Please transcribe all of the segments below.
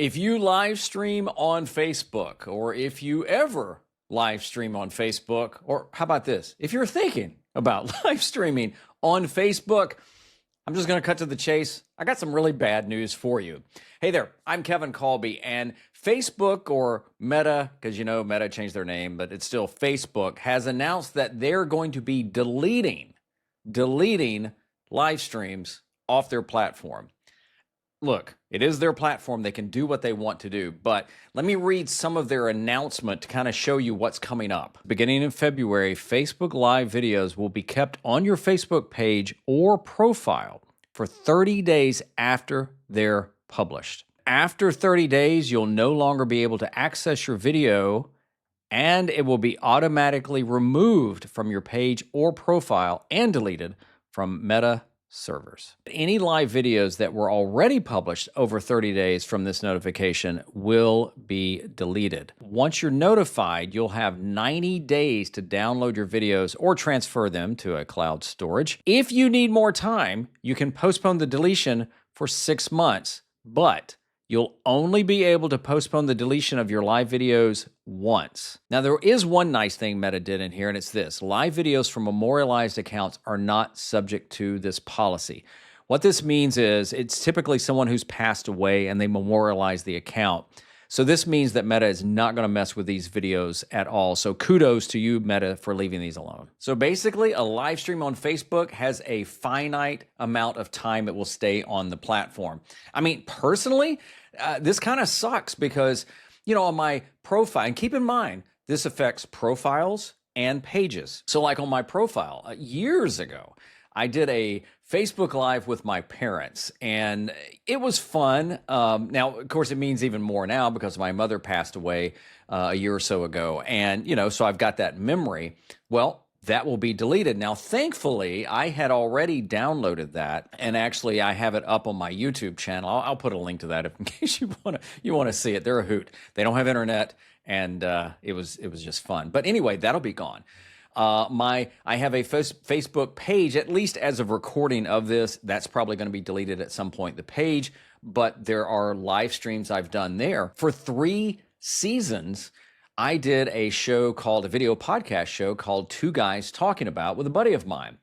If you live stream on Facebook, or if you ever live stream on Facebook, or how about this? If you're thinking about live streaming on Facebook, I'm just going to cut to the chase. I got some really bad news for you. Hey there, I'm Kevin Colby, and Facebook, or Meta, because you know Meta changed their name, but it's still Facebook, has announced that they're going to be deleting live streams off their platform. Look, it is their platform. They can do what they want to do. But let me read some of their announcement to kind of show you what's coming up. Beginning in February, Facebook Live videos will be kept on your Facebook page or profile for 30 days after they're published. After 30 days, you'll no longer be able to access your video, and it will be automatically removed from your page or profile and deleted from Meta servers. Any live videos that were already published over 30 days from this notification will be deleted. Once you're notified, you'll have 90 days to download your videos or transfer them to a cloud storage. If you need more time, you can postpone the deletion for 6 months, but you'll only be able to postpone the deletion of your live videos once. Now, there is one nice thing Meta did in here, and it's this. Live videos from memorialized accounts are not subject to this policy. What this means is it's typically someone who's passed away and they memorialize the account. So this means that Meta is not going to mess with these videos at all. So kudos to you, Meta, for leaving these alone. So basically, a live stream on Facebook has a finite amount of time it will stay on the platform. I mean, personally, this kind of sucks because, you know, on my profile, and keep in mind, this affects profiles and pages. So like on my profile, years ago, I did a Facebook Live with my parents, and it was fun. Now, of course, it means even more now because my mother passed away a year or so ago. And, you know, so I've got that memory. Well, that will be deleted. Now, thankfully, I had already downloaded that, and actually I have it up on my YouTube channel. I'll put a link to that in case you want to see it. They're a hoot. They don't have internet, and it was just fun. But anyway, that'll be gone. I have a Facebook page, at least as of recording of this. That's probably going to be deleted at some point, the page, but there are live streams I've done there. For 3 seasons, I did a video podcast show called Two Guys Talking About with a buddy of mine.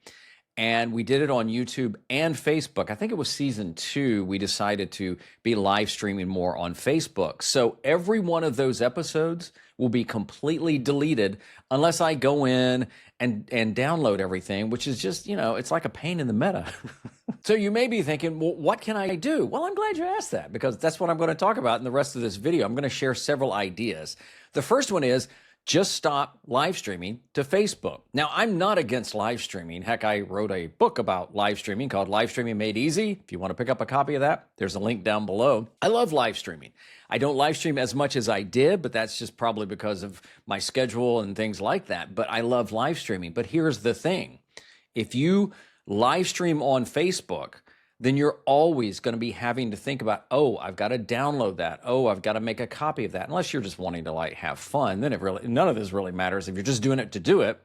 And we did it on YouTube and Facebook. I think it was season 2. We decided to be live streaming more on Facebook. So every one of those episodes will be completely deleted unless I go in and download everything, which is just, you know, it's like a pain in the Meta. So you may be thinking, well, what can I do? Well, I'm glad you asked that because that's what I'm going to talk about in the rest of this video. I'm going to share several ideas. The first one is just stop live streaming to Facebook. Now, I'm not against live streaming. Heck, I wrote a book about live streaming called Live Streaming Made Easy. If you want to pick up a copy of that, there's a link down below. I love live streaming. I don't live stream as much as I did, but that's just probably because of my schedule and things like that. But I love live streaming. But here's the thing. If you live stream on Facebook, then you're always going to be having to think about, oh, I've got to download that. Oh, I've got to make a copy of that. Unless you're just wanting to like have fun, then none of this really matters if you're just doing it to do it.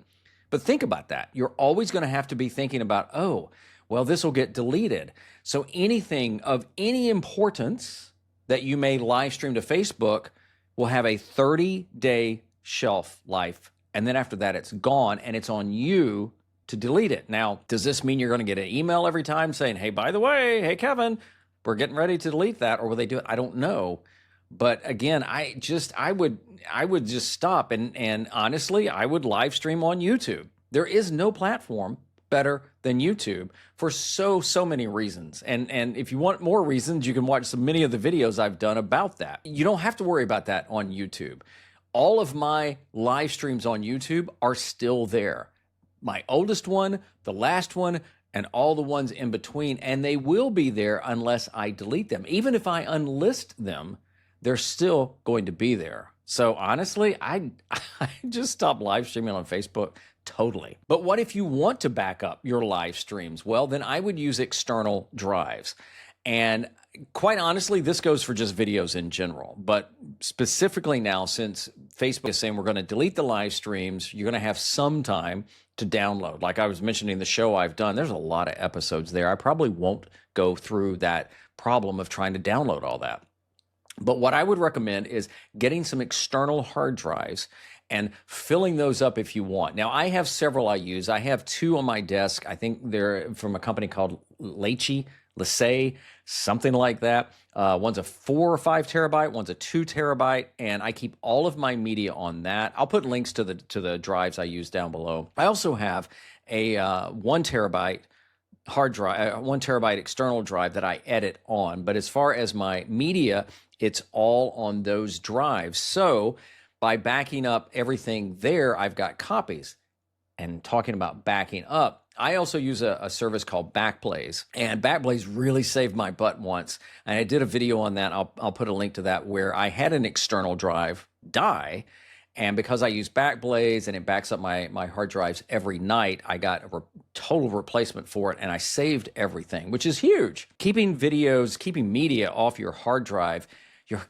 But think about that. You're always going to have to be thinking about, oh, well, this will get deleted. So anything of any importance that you may live stream to Facebook will have a 30-day shelf life. And then after that, it's gone and it's on you to delete it. Now, does this mean you're going to get an email every time saying, hey, by the way, hey, Kevin, we're getting ready to delete that? Or will they do it? I don't know. But again, I would just stop. And honestly, I would live stream on YouTube. There is no platform better than YouTube for so many reasons. And if you want more reasons, you can watch many of the videos I've done about that. You don't have to worry about that on YouTube. All of my live streams on YouTube are still there. My oldest one, the last one, and all the ones in between, and they will be there unless I delete them. Even if I unlist them, they're still going to be there. So honestly, I just stopped live streaming on Facebook totally. But what if you want to back up your live streams? Well, then I would use external drives. And quite honestly, this goes for just videos in general, but specifically now, since Facebook is saying we're going to delete the live streams, you're going to have some time to download. Like I was mentioning the show I've done, there's a lot of episodes there. I probably won't go through that problem of trying to download all that. But what I would recommend is getting some external hard drives and filling those up if you want. Now, I have several I use. I have two on my desk. I think they're from a company called Lacey, something like that. One's a 4 or 5 terabyte, one's a 2 terabyte, and I keep all of my media on that. I'll put links to the drives I use down below. I also have a 1 terabyte hard drive, 1 terabyte external drive that I edit on. But as far as my media, it's all on those drives. So by backing up everything there, I've got copies. And talking about backing up, I also use a service called Backblaze, and Backblaze really saved my butt once. And I did a video on that. I'll put a link to that, where I had an external drive die. And because I use Backblaze and it backs up my hard drives every night, I got a total replacement for it, and I saved everything, which is huge. Keeping videos, keeping media off your hard drive,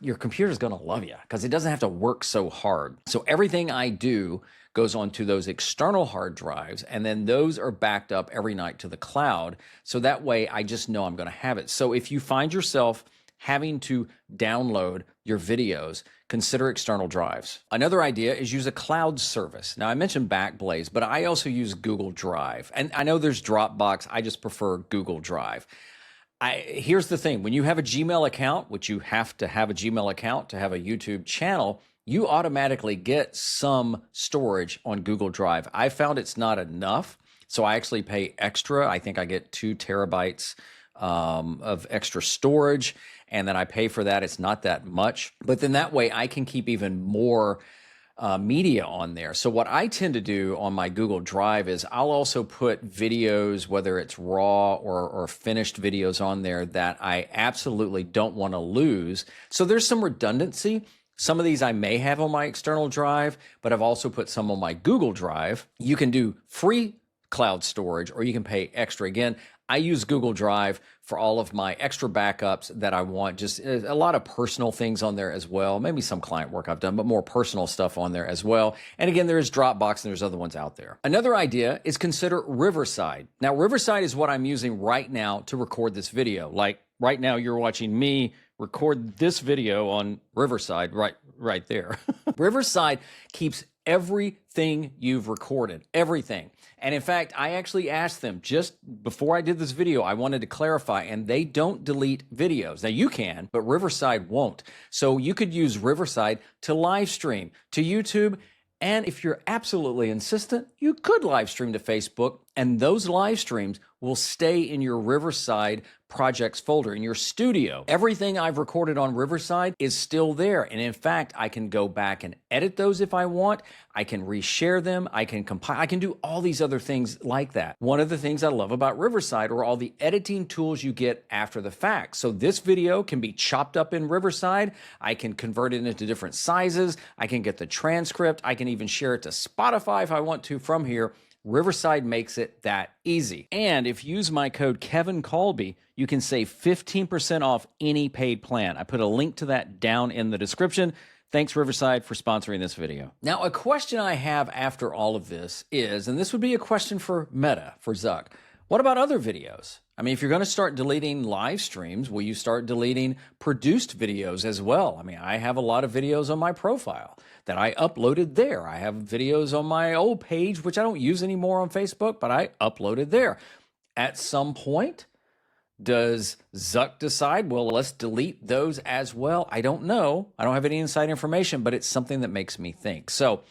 your computer's gonna love you because it doesn't have to work so hard. So everything I do goes onto those external hard drives, and then those are backed up every night to the cloud. So that way I just know I'm gonna have it. So if you find yourself having to download your videos, consider external drives. Another idea is use a cloud service. Now, I mentioned Backblaze, but I also use Google Drive. And I know there's Dropbox. I just prefer Google Drive. Here's the thing. When you have a Gmail account, which you have to have a Gmail account to have a YouTube channel, you automatically get some storage on Google Drive. I found it's not enough, so I actually pay extra. I think I get 2 terabytes of extra storage, and then I pay for that. It's not that much, but then that way I can keep even more media on there. So what I tend to do on my Google Drive is I'll also put videos, whether it's raw or finished videos, on there that I absolutely don't want to lose. So there's some redundancy. Some of these I may have on my external drive, but I've also put some on my Google Drive. You can do free cloud storage, or you can pay extra. Again, I use Google Drive for all of my extra backups that I want. Just a lot of personal things on there as well. Maybe some client work I've done, but more personal stuff on there as well. And again, there's Dropbox and there's other ones out there. Another idea is consider Riverside. Now, Riverside is what I'm using right now to record this video. Like right now, you're watching me record this video on Riverside right there. Riverside keeps everything you've recorded, everything. And in fact, I actually asked them just before I did this video, I wanted to clarify, and they don't delete videos. Now you can, but Riverside won't. So you could use Riverside to live stream to YouTube. And if you're absolutely insistent, you could live stream to Facebook, and those live streams will stay in your Riverside projects folder in your studio. Everything I've recorded on Riverside is still there. And in fact, I can go back and edit those if I want. I can reshare them. I can compile. I can do all these other things like that. One of the things I love about Riverside are all the editing tools you get after the fact. So this video can be chopped up in Riverside. I can convert it into different sizes. I can get the transcript. I can even share it to Spotify if I want to from here. Riverside makes it that easy. And if you use my code Kevin Colby, you can save 15% off any paid plan. I put a link to that down in the description. Thanks, Riverside, for sponsoring this video. Now, a question I have after all of this is, and this would be a question for Meta, for Zuck, what about other videos? I mean, if you're going to start deleting live streams, will you start deleting produced videos as well? I mean, I have a lot of videos on my profile that I uploaded there. I have videos on my old page, which I don't use anymore on Facebook, but I uploaded there. At some point, does Zuck decide, well, let's delete those as well? I don't know. I don't have any inside information, but it's something that makes me think. So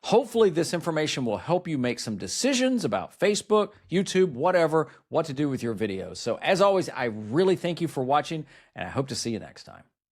hopefully this information will help you make some decisions about Facebook, YouTube, whatever, what to do with your videos. So as always, I really thank you for watching, and I hope to see you next time.